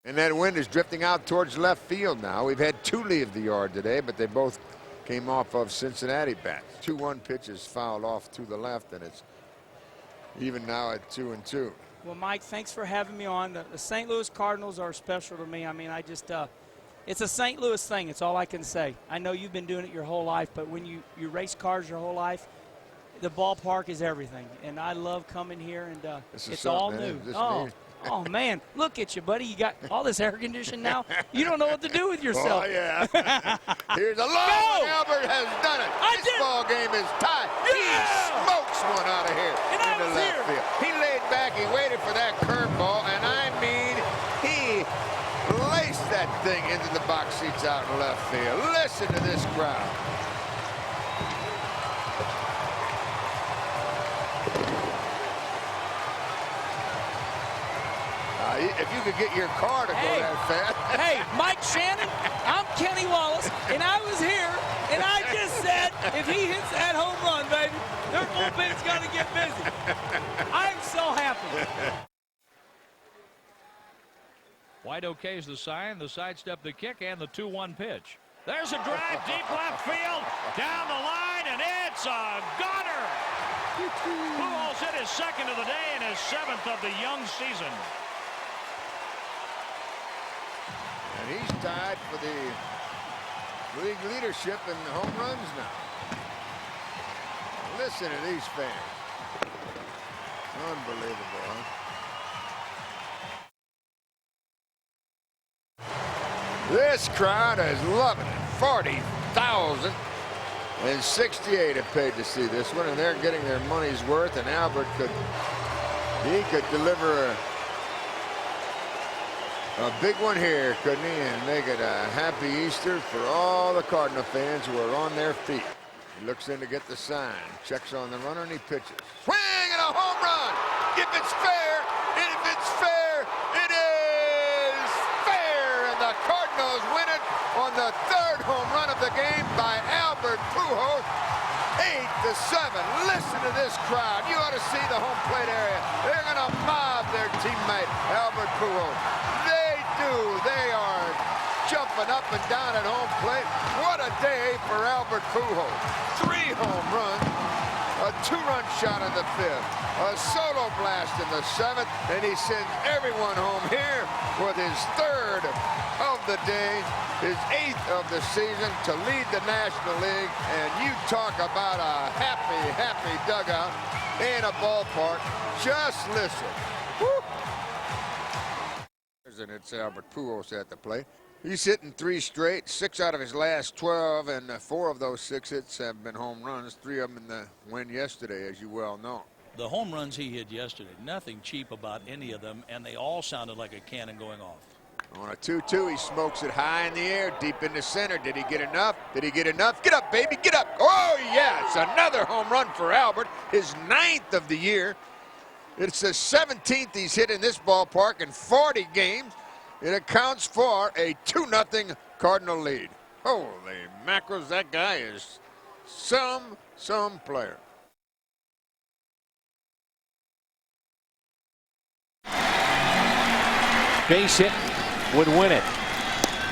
And that wind is drifting out towards left field now. We've had 2 leave the yard today, but they both came off of Cincinnati bats. 2-1 pitches fouled off to the left, and it's even now at 2-2. Well, Mike, thanks for having me on. The St. Louis Cardinals are special to me. I mean, it's a St. Louis thing. It's all I can say. I know you've been doing it your whole life, but when you race cars your whole life, the ballpark is everything. And I love coming here, and it's all new. Oh, man, look at you, buddy. You got all this air conditioning now. You don't know what to do with yourself. Oh, yeah. Here's a long one. Albert has done it. This ball game is tied. Yeah. He smokes one out of here into left field. He laid back. He waited for that curveball, and I mean, he laced that thing into the box seats out in left field. Listen to this crowd. If you could get your car to go that fast. Hey, Mike Shannon, I'm Kenny Wallace, and I was here, and I just said, if he hits that home run, baby, their bullpen's going to get busy. I'm so happy. Wide okay is the sign, the sidestep, the kick, and the 2-1 pitch. There's a drive deep left field, down the line, and it's a goner. Pujols hit his 2nd of the day and his 7th of the young season. And he's tied for the league leadership in home runs now. Listen to these fans. Unbelievable, huh? This crowd is loving it. 40,068 have paid to see this one, and they're getting their money's worth. And Albert could deliver a big one here, couldn't he? And make it a happy Easter for all the Cardinal fans who are on their feet. He looks in to get the sign, checks on the runner, and he pitches. Swing and a home run! If it's fair, it is fair! And the Cardinals win it on the 3rd home run of the game by Albert Pujols. 8-7. Listen to this crowd. You ought to see the home plate area. They're going to mob their teammate, Albert Pujols. They are jumping up and down at home plate. What a day for Albert Pujols. 3 home runs, a 2-run shot in the 5th, a solo blast in the 7th, and he sends everyone home here with his 3rd of the day, his 8th of the season to lead the National League. And you talk about a happy dugout in a ballpark. Just listen. Woo! And it's Albert Pujols at the plate. He's hitting 3 straight, 6 out of his last 12, and 4 of those 6 hits have been home runs, 3 of them in the win yesterday, as you well know. The home runs he hit yesterday, nothing cheap about any of them, and they all sounded like a cannon going off. On a 2-2, he smokes it high in the air, deep in the center. Did he get enough? Get up, baby, get up. Oh, yeah, it's another home run for Albert, his 9th of the year. It's the 17th he's hit in this ballpark in 40 games. It accounts for a 2-0 Cardinal lead. Holy mackerels, that guy is some player. Base hit would win it.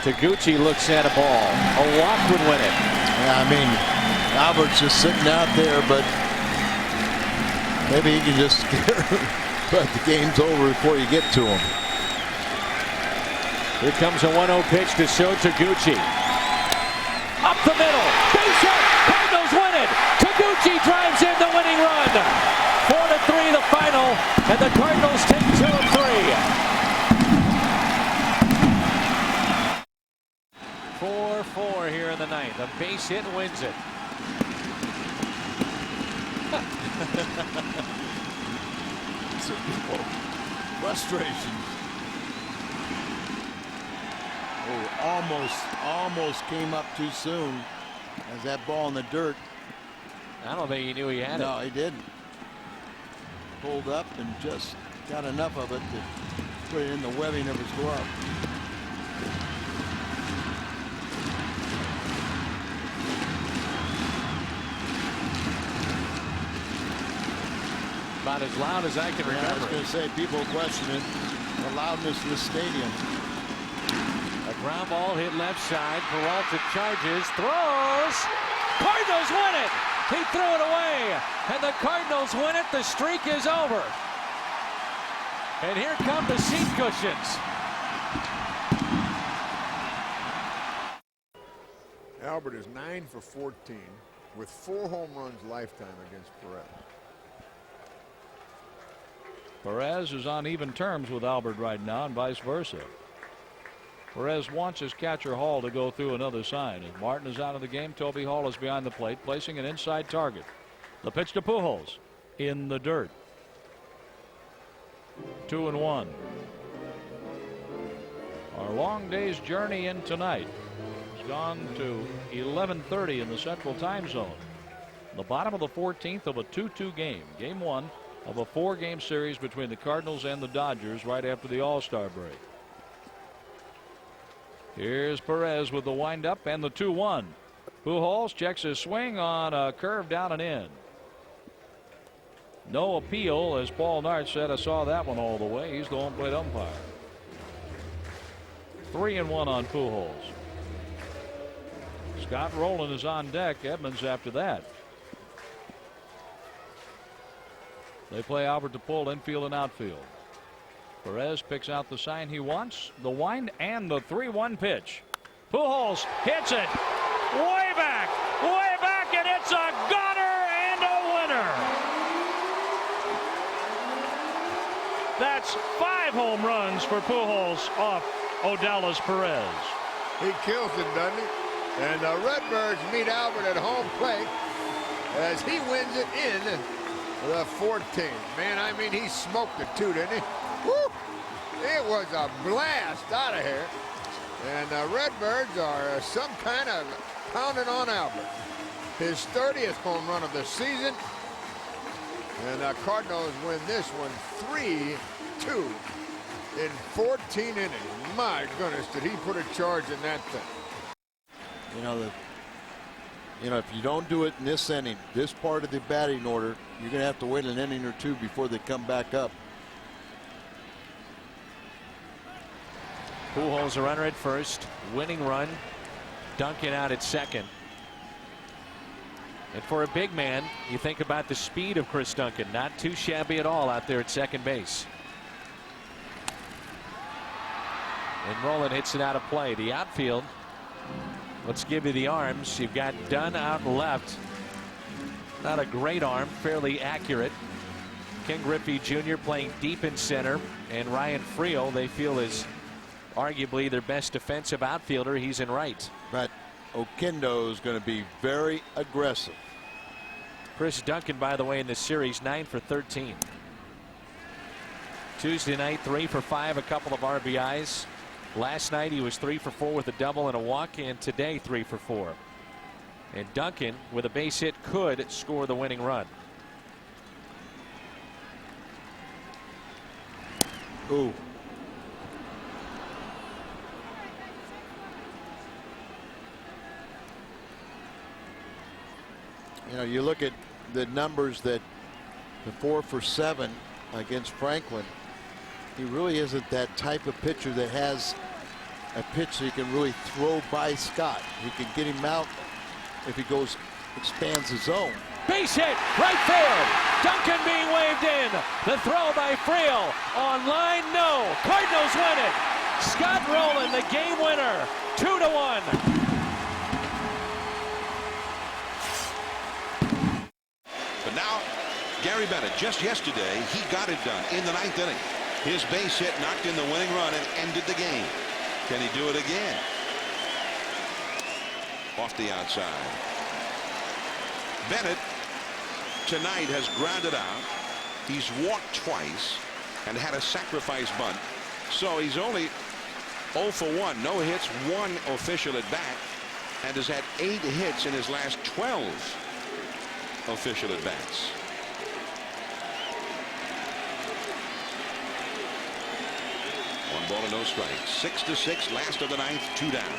Taguchi looks at a ball. A walk would win it. Yeah, I mean, Albert's just sitting out there, but maybe he can just but the game's over before you get to him. Here comes a 1-0 pitch to Sho Taguchi. Up the middle. Base hit. Cardinals win it. Taguchi drives in the winning run. 4-3 the final, and the Cardinals take 2 of 3. 4-4 here in the 9th. A base hit wins it. Frustration. Oh, almost came up too soon as that ball in the dirt. I don't think he knew he had it. No, he didn't. Pulled up and just got enough of it to put it in the webbing of his glove. About as loud as I can remember. I was going to say, people question it, the loudness of the stadium. A ground ball hit left side. Peralta charges, throws. Cardinals win it. He threw it away, and the Cardinals win it. The streak is over. And here come the seat cushions. Albert is 9 for 14 with 4 home runs lifetime against Perez. Perez is on even terms with Albert right now, and vice versa. Perez wants his catcher Hall to go through another sign. As Martin is out of the game, Toby Hall is behind the plate, placing an inside target. The pitch to Pujols in the dirt. 2-1. Our long day's journey in tonight has gone to 11:30 in the Central Time Zone. The bottom of the 14th of a 2-2 game. Game 1 of a 4-game series between the Cardinals and the Dodgers right after the All-Star break. Here's Perez with the windup and the 2-1. Pujols checks his swing on a curve down and in. No appeal, as Paul Nart said. I saw that one all the way. He's the home plate umpire. 3-1 on Pujols. Scott Rowland is on deck. Edmonds after that. They play Albert to pull infield and outfield. Perez picks out the sign he wants, the wind, and the 3-1 pitch. Pujols hits it way back, and it's a gunner and a winner. That's 5 home runs for Pujols off Odalis Perez. He kills it, doesn't he? And the Redbirds meet Albert at home plate as he wins it in the 14th. Man, I mean, he smoked it too, didn't he? Woo! It was a blast out of here. And the Redbirds are some kind of pounding on Albert. His 30th home run of the season. And the Cardinals win this one 3-2 in 14 innings. My goodness, did he put a charge in that thing. If you don't do it in this inning, this part of the batting order, you're going to have to wait an inning or 2 before they come back up. Pujols a runner at first, winning run. Duncan out at second. And for a big man, you think about the speed of Chris Duncan. Not too shabby at all out there at second base. And Rowland hits it out of play. The outfield, let's give you the arms. You've got Dunn out left. Not a great arm, fairly accurate. Ken Griffey Jr. playing deep in center, and Ryan Friel they feel is arguably their best defensive outfielder. He's in right. But Oquendo is going to be very aggressive. Chris Duncan, by the way, in this series, 9 for 13. Tuesday night, 3 for 5, a couple of RBIs. Last night he was 3 for 4 with a double and a walk, and today 3 for 4. And Duncan, with a base hit, could score the winning run. Ooh. You look at the numbers that the 4 for 7 against Franklin. He really isn't that type of pitcher that has a pitch that he can really throw by Scott. He can get him out if he expands his zone. Base hit, right field. Duncan being waved in. The throw by Friel. On line, no. Cardinals win it. Scott Rowland, the game winner. 2-1. But now, Gary Bennett, just yesterday, he got it done in the 9th inning. His base hit knocked in the winning run and ended the game. Can he do it again? Off the outside. Bennett tonight has grounded out. He's walked twice and had a sacrifice bunt. So he's only 0 for 1. No hits, 1 official at bat, and has had 8 hits in his last 12 official at bats. One ball and no strikes. 6-6, last of the 9th, 2 down.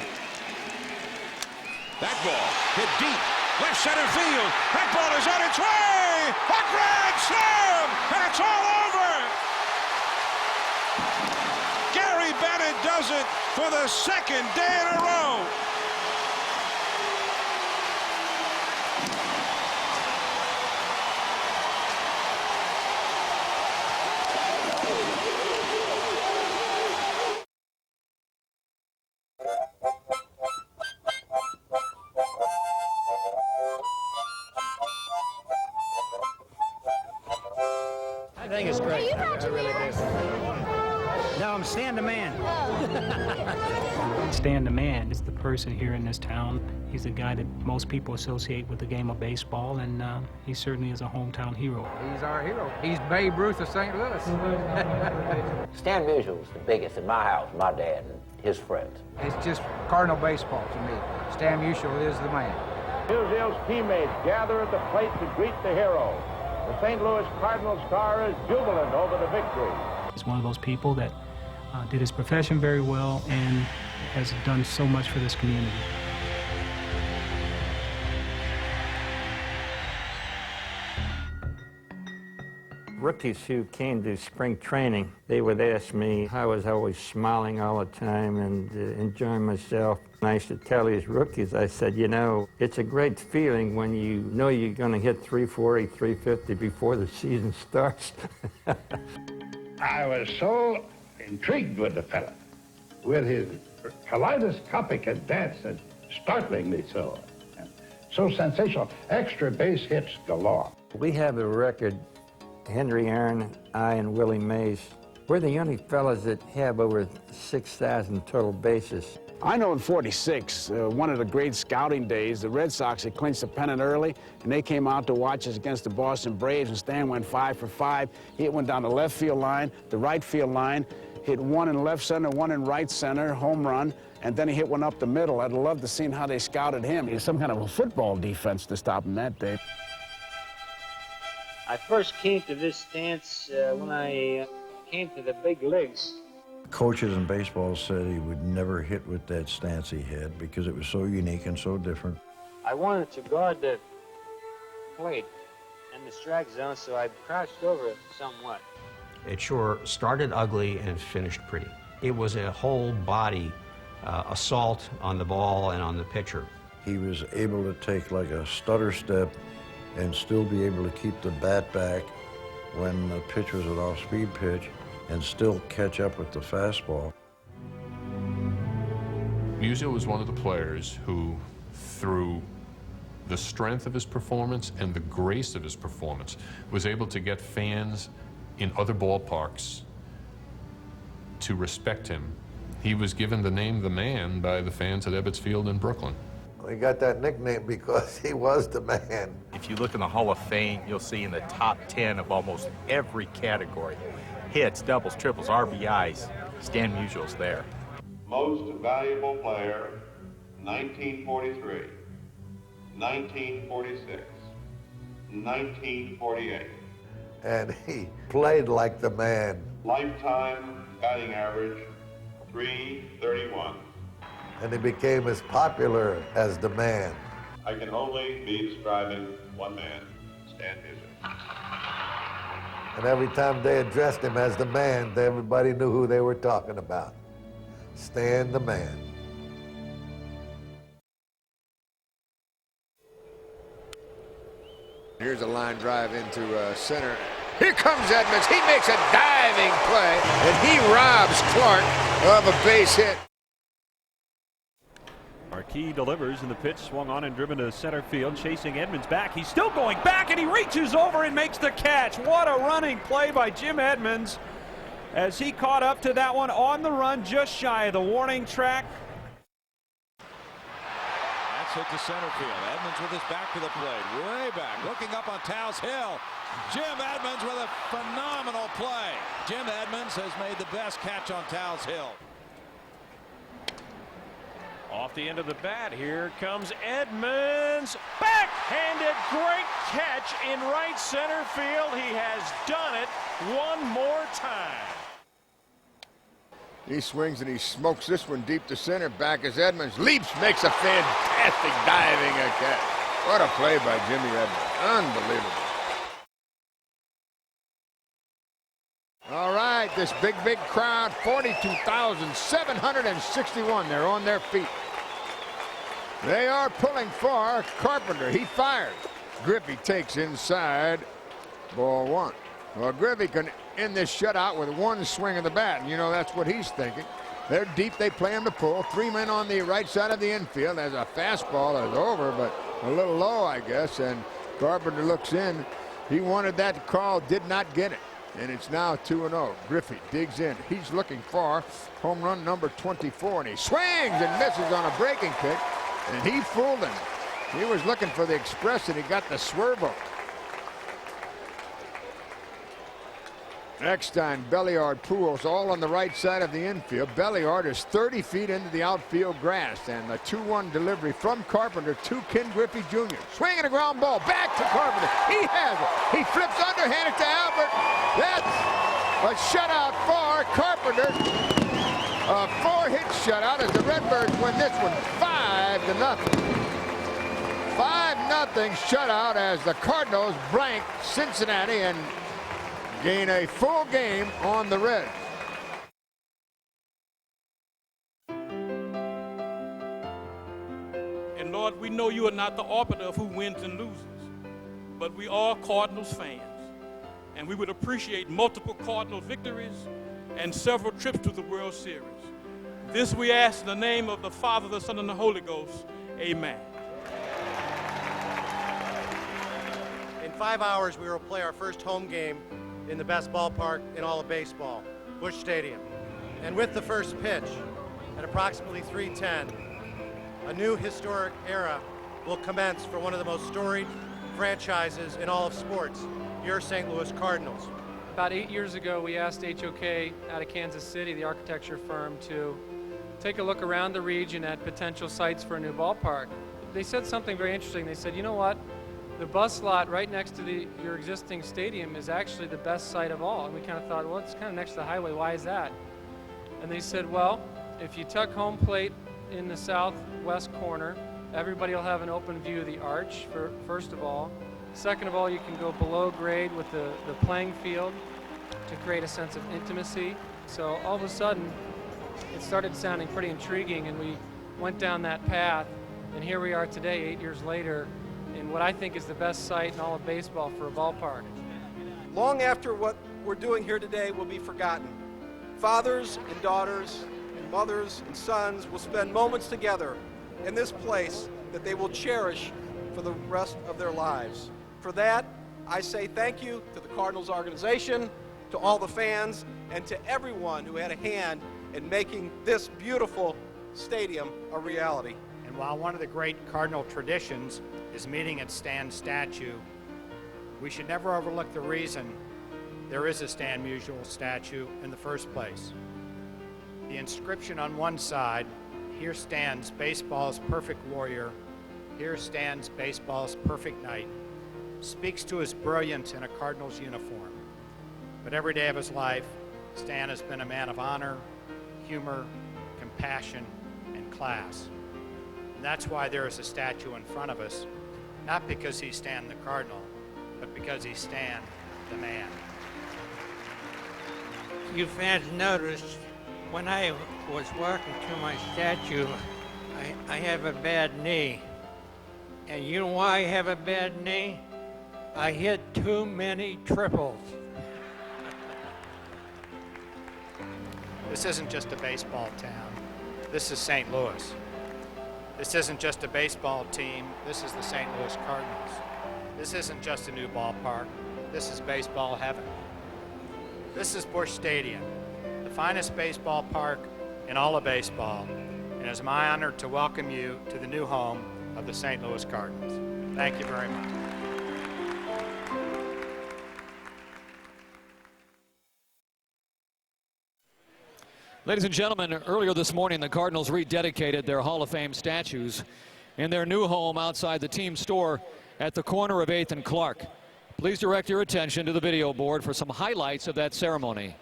That ball hit deep, left center field. That ball is on its way. A grand slam, and it's all over. Gary Bennett does it for the second day in a row. I think it's great. I really do. No, I'm Stan the Man. Stan the Man is the person here in this town. He's a guy that most people associate with the game of baseball, and he certainly is a hometown hero. He's our hero. He's Babe Ruth of St. Louis. Stan Musial was the biggest in my house, my dad and his friends. It's just Cardinal baseball to me. Stan Musial is the man. Musial's teammates gather at the plate to greet the hero. The St. Louis Cardinals star is jubilant over the victory. He's one of those people that did his profession very well and has done so much for this community. Rookies who came to spring training, they would ask me. I was always smiling all the time and enjoying myself. And I used to tell these rookies, I said, you know, it's a great feeling when you know you're going to hit 340, 350 before the season starts. I was so intrigued with the fella, with his kaleidoscopic advance, and startlingly so, and so sensational. Extra base hits galore. We have a record, Henry Aaron, I, and Willie Mays. We're the only fellas that have over 6,000 total bases. I know in '46, one of the great scouting days, the Red Sox had clinched the pennant early, and they came out to watch us against the Boston Braves, and Stan went 5 for 5. He hit one down the left field line, the right field line, hit one in left center, one in right center, home run, and then he hit one up the middle. I'd love to see how they scouted him. He was some kind of a football defense to stop him that day. I first came to this stance when I came to the big leagues. Coaches in baseball said he would never hit with that stance he had because it was so unique and so different. I wanted to guard the plate and the strike zone, so I crouched over it somewhat. It sure started ugly and finished pretty. It was a whole body assault on the ball and on the pitcher. He was able to take like a stutter step and still be able to keep the bat back when the pitch was an off-speed pitch and still catch up with the fastball. Musial was one of the players who, through the strength of his performance and the grace of his performance, was able to get fans in other ballparks to respect him. He was given the name The Man by the fans at Ebbets Field in Brooklyn. He got that nickname because he was the man. If you look in the Hall of Fame, you'll see in the top 10 of almost every category, hits, doubles, triples, RBIs, Stan Musial's there. Most valuable player, 1943, 1946, 1948. And he played like the man. Lifetime batting average, .331. And he became as popular as the man. I can only be describing one man, Stan Musial. And every time they addressed him as the man, everybody knew who they were talking about. Stan the Man. Here's a line drive into center. Here comes Edmonds. He makes a diving play, and he robs Clark of a base hit. Marquis delivers, and the pitch swung on and driven to center field, chasing Edmonds back. He's still going back, and he reaches over and makes the catch. What a running play by Jim Edmonds as he caught up to that one on the run, just shy of the warning track. That's hit to center field. Edmonds with his back to the plate, way back, looking up on Towles Hill. Jim Edmonds with a phenomenal play. Jim Edmonds has made the best catch on Towles Hill. Off the end of the bat, here comes Edmonds. Backhanded, great catch in right center field. He has done it one more time. He swings and he smokes this one deep to center. Back as Edmonds leaps, makes a fantastic diving catch. What a play by Jimmy Edmonds. Unbelievable. All right, this big crowd. 42,761. They're on their feet. They are pulling for Carpenter. He fires. Griffey takes inside. Ball one. Well, Griffey can end this shutout with one swing of the bat, and you know that's what he's thinking. They're deep. They play him to pull. 3 men on the right side of the infield. As a fastball is over, but a little low, I guess, and Carpenter looks in. He wanted that call, did not get it, and it's now 2-0. Griffey digs in. He's looking for home run number 24, and he swings and misses on a breaking kick, and he fooled him. He was looking for the express, and he got the swervo. Eckstein, Belliard, Pujols all on the right side of the infield. Belliard is 30 feet into the outfield grass, and the 2-1 delivery from Carpenter to Ken Griffey Jr. Swinging a ground ball back to Carpenter. He has it. He flips underhanded to Albert. That's a shutout for Carpenter. A 4-hit shutout as the Redbirds win this one 5-0. 5-0 shutout as the Cardinals blank Cincinnati and gain a full game on the Reds. And Lord, we know you are not the arbiter of who wins and loses, but we are Cardinals fans. And we would appreciate multiple Cardinals victories and several trips to the World Series. This we ask in the name of the Father, the Son, and the Holy Ghost. Amen. In 5 hours, we will play our first home game in the best ballpark in all of baseball, Busch Stadium. And with the first pitch, at approximately 3:10, a new historic era will commence for one of the most storied franchises in all of sports, your St. Louis Cardinals. About 8 years ago, we asked HOK out of Kansas City, the architecture firm, to take a look around the region at potential sites for a new ballpark. They said something very interesting. They said, you know what? The bus lot right next to your existing stadium is actually the best site of all. And we kind of thought, well, it's kind of next to the highway. Why is that? And they said, well, if you tuck home plate in the southwest corner, everybody will have an open view of the arch, first of all. Second of all, you can go below grade with the playing field to create a sense of intimacy. So all of a sudden, it started sounding pretty intriguing, and we went down that path. And here we are today, 8 years later, in what I think is the best site in all of baseball for a ballpark. Long after what we're doing here today will be forgotten, fathers and daughters and mothers and sons will spend moments together in this place that they will cherish for the rest of their lives. For that, I say thank you to the Cardinals organization, to all the fans, and to everyone who had a hand in making this beautiful stadium a reality. And while one of the great Cardinal traditions is meeting at Stan's statue, we should never overlook the reason there is a Stan Musial statue in the first place. The inscription on one side, "Here stands baseball's perfect warrior, here stands baseball's perfect knight," speaks to his brilliance in a Cardinals uniform. But every day of his life, Stan has been a man of honor, humor, compassion, and class. And that's why there is a statue in front of us, not because he's Stan the Cardinal, but because he's Stan the man. You fans noticed when I was walking to my statue, I have a bad knee. And you know why I have a bad knee? I hit too many triples. This isn't just a baseball town. This is St. Louis. This isn't just a baseball team. This is the St. Louis Cardinals. This isn't just a new ballpark. This is baseball heaven. This is Busch Stadium, the finest baseball park in all of baseball. And it's my honor to welcome you to the new home of the St. Louis Cardinals. Thank you very much. Ladies and gentlemen, earlier this morning, the Cardinals rededicated their Hall of Fame statues in their new home outside the team store at the corner of 8th and Clark. Please direct your attention to the video board for some highlights of that ceremony.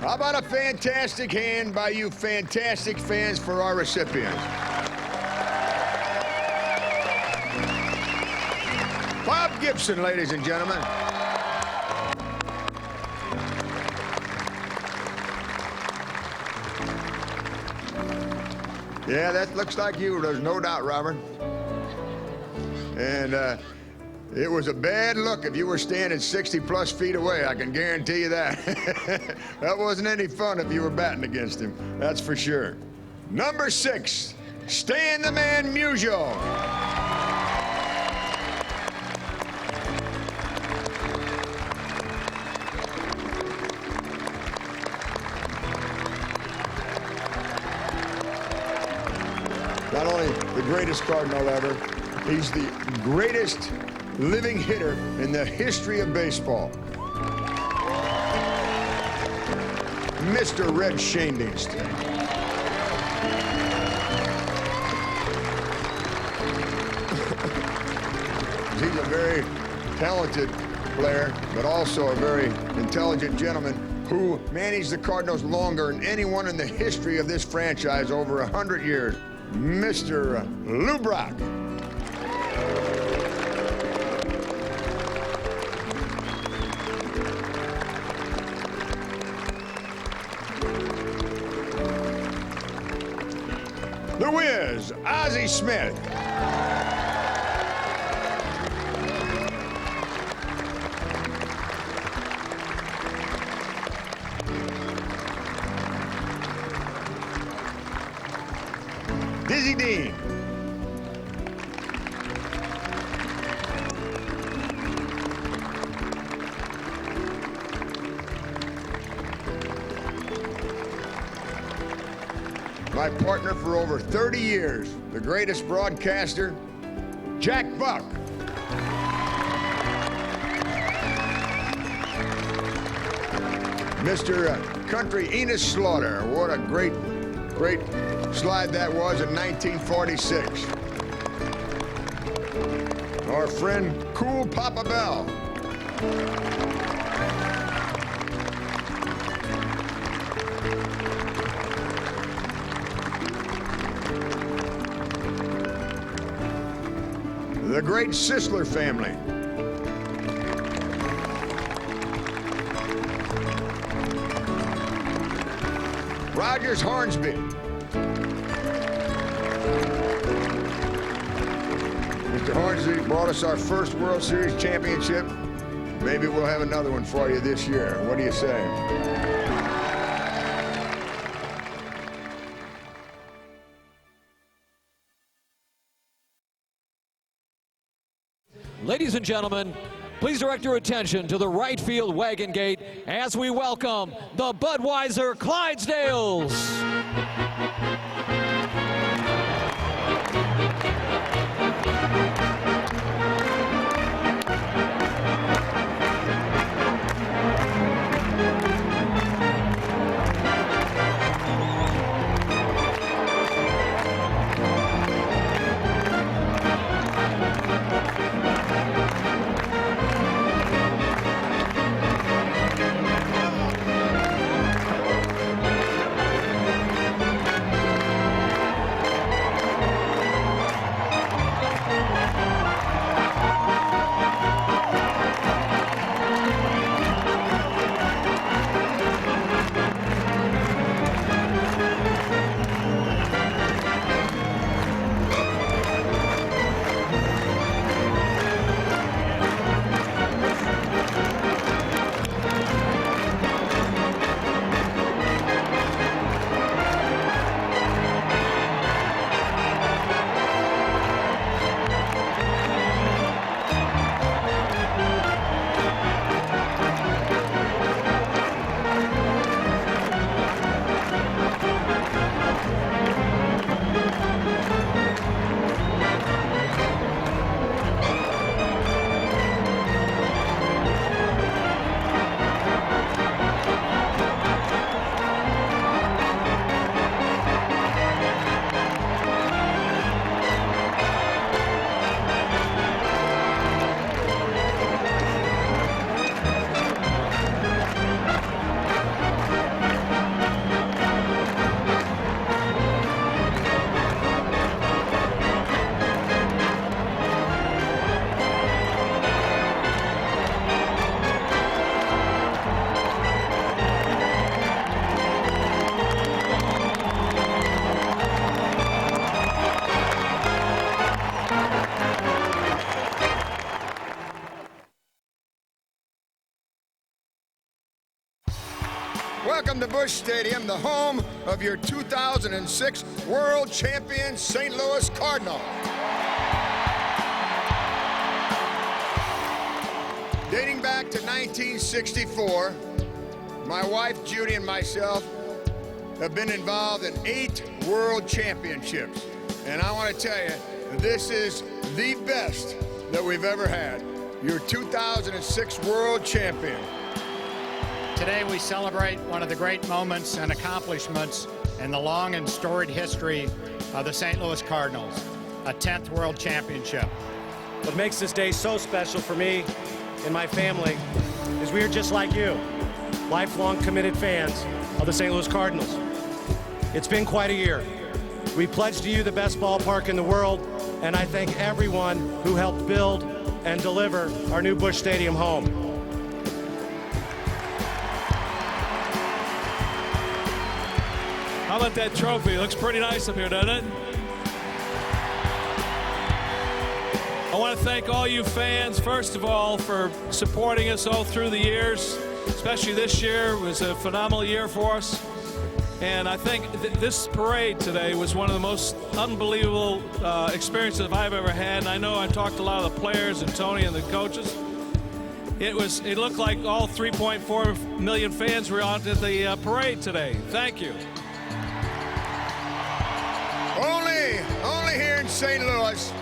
How about a fantastic hand by you fantastic fans for our recipients? Bob Gibson, ladies and gentlemen. Yeah, that looks like you. There's no doubt, Robert. And it was a bad look if you were standing 60-plus feet away. I can guarantee you that. That wasn't any fun if you were batting against him. That's for sure. Number 6, Stan the Man Musial. Not only the greatest Cardinal ever, he's the greatest living hitter in the history of baseball. Mr. Red Schoendienst. He's a very talented player, but also a very intelligent gentleman who managed the Cardinals longer than anyone in the history of this franchise, over 100 years. Mr. Lou Brock. The Wiz, Ozzie Smith. Dizzy Dean. My partner for over 30 years, the greatest broadcaster, Jack Buck. Mr. Country Enos Slaughter. What a great slide that was in 1946. Our friend Cool Papa Bell. The great Sisler family. Rogers Hornsby. Mr. Hornsby brought us our first World Series championship. Maybe we'll have another one for you this year. What do you say? Ladies and gentlemen, please direct your attention to the right field wagon gate as we welcome the Budweiser Clydesdales. welcome to Busch Stadium, the home of your 2006 World Champion St. Louis Cardinals. Dating back to 1964, my wife Judy and myself have been involved in 8 World Championships. And I want to tell you, this is the best that we've ever had. Your 2006 World Champion. Today we celebrate one of the great moments and accomplishments in the long and storied history of the St. Louis Cardinals, a 10th World Championship. What makes this day so special for me and my family is we are just like you, lifelong committed fans of the St. Louis Cardinals. It's been quite a year. We pledge to you the best ballpark in the world, and I thank everyone who helped build and deliver our new Busch Stadium home. How about that trophy? It looks pretty nice up here, doesn't it? I want to thank all you fans, first of all, for supporting us all through the years. Especially this year. It was a phenomenal year for us. And I think this parade today was one of the most unbelievable experiences I've ever had. And I know I talked to a lot of the players and Tony and the coaches. It looked like all 3.4 million fans were on to the parade today. Thank you. Only here in St. Louis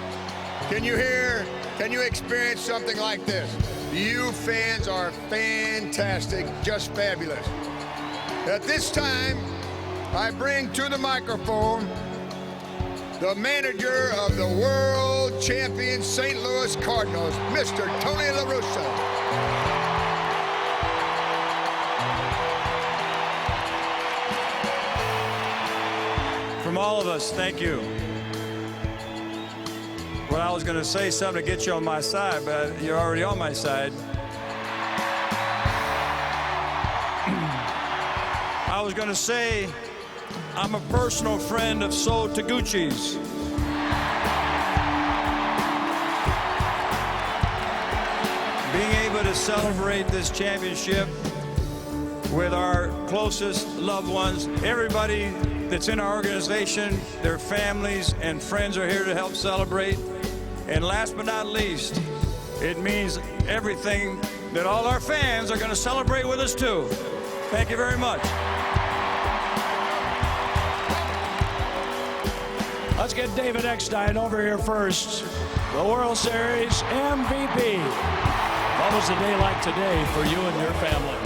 can you experience something like this. You fans are fantastic, just fabulous. At this time, I bring to the microphone the manager of the world champion St. Louis Cardinals, Mr. Tony La Russa. From all of us, thank you. Well, I was going to say something to get you on my side, but you're already on my side. I was going to say I'm a personal friend of So Taguchi's. Being able to celebrate this championship with our closest loved ones, everybody that's in our organization, their families and friends are here to help celebrate. And last but not least, it means everything that all our fans are going to celebrate with us too. Thank you very much. Let's get David Eckstein over here first. The World Series MVP. What was a day like today for you and your family?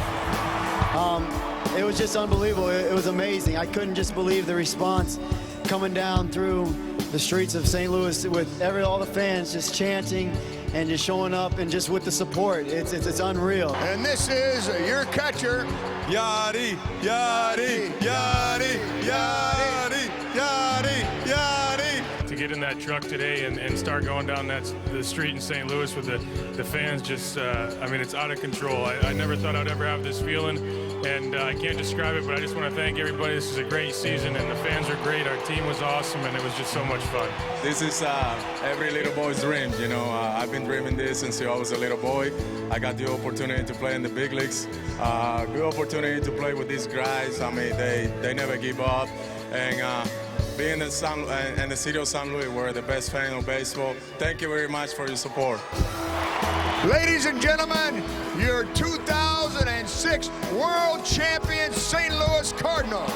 It was just unbelievable. It was amazing. I couldn't just believe the response coming down through the streets of St. Louis with all the fans just chanting and just showing up and just with the support. It's unreal. And this is your catcher, Yachty, Yachty, Yachty, Yachty, Yachty, Yachty. To get in that truck today and start going down the street in St. Louis with the fans just, I mean, it's out of control. I never thought I'd ever have this feeling, and I can't describe it, but I just want to thank everybody. This is a great season, and the fans are great. Our team was awesome, and it was just so much fun. This is every little boy's dream, you know. I've been dreaming this since I was a little boy. I got the opportunity to play in the big leagues. Good opportunity to play with these guys. I mean, they never give up. And being in the city of St. Louis, we're the best fan of baseball. Thank you very much for your support. ladies and gentlemen, your 2006 World Champion St. Louis Cardinals.